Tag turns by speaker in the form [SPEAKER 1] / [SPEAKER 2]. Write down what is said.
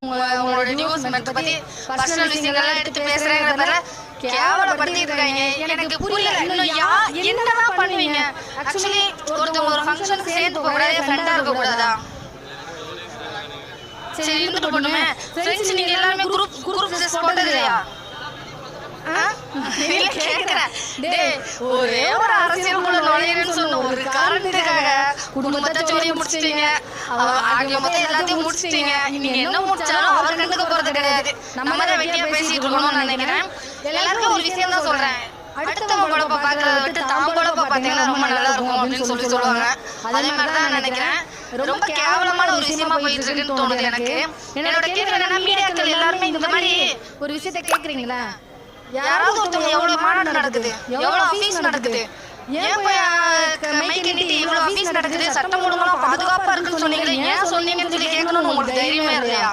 [SPEAKER 1] உங்களோட நியூஸ் பத்தி பர்சனல் விஷயங்கள்லாம் எடுத்து பேசுறேங்கிற பேர்ல கேவலப்படுத்திட்டு இருக்காங்க. எனக்கு புரியல. இன்னும் என்னதான் பண்ணுவீங்க? ஆக்சுவலி ஒருத்தவங்க ஒரு ஃபங்க்ஷனுக்கு சேர்த்து போக கூடாது, ஃப்ரெண்டா இருக்க கூடாதா? சரி இருந்துட்டு போட்டுமே. ஃப்ரெண்ட்ஸ் நீங்க எல்லாமே குரூப் மெசேஜ் போட்டது இல்லையா? ஒரே ஒரு அரசியலுக்குள்ள நுழையணும்னு சொன்ன ஒரு காரணத்துக்காக குடும்பத்தை சொல்லி முடிச்சிட்டீங்க. ஆகிய மொத்தம் எல்லாத்தையும் முடிச்சிட்டீங்க. நீங்க என்ன முடிச்சாலும் அவர் கண்டுக்க போறது கிடையாது. நம்ம தான் வெட்டியா பேசிட்டு இருக்கணும்னு நினைக்கிறேன். எல்லாருக்கும் ஒரு விஷயம் தான் சொல்றேன். அடுத்தவங்க குழப்ப பாக்குறத விட்டு தாம் குழப்ப பாத்தீங்கன்னா ரொம்ப நல்லா இருக்கும் அப்படின்னு சொல்லுவாங்க. அதே மாதிரிதான் நினைக்கிறேன். ரொம்ப கேவலமான ஒரு விஷயமா போயிட்டு இருக்குன்னு தோணுது எனக்கு. என்னோட கேள்வி என்னன்னா, மீடியாக்கள் எல்லாருமே இந்த மாதிரி ஒரு விஷயத்த கேக்குறீங்களா? யாராவது ஒருத்தவங்க எவ்வளவு மாநாடு நடக்குது, எவ்வளவு ஆபீஸ் நடக்குது, ஏன் போய் மைக் நீட்டி இவ்வளவு ஆபீஸ் நடக்குது, சட்டம் ஒழுங்கெல்லாம் பாதுகாப்பா இருக்குன்னு சொன்னீங்களே, ஏன் சொன்னீங்கன்னு சொல்லி கேட்கணும்னு உங்களுக்கு தைரியமே இல்லையா?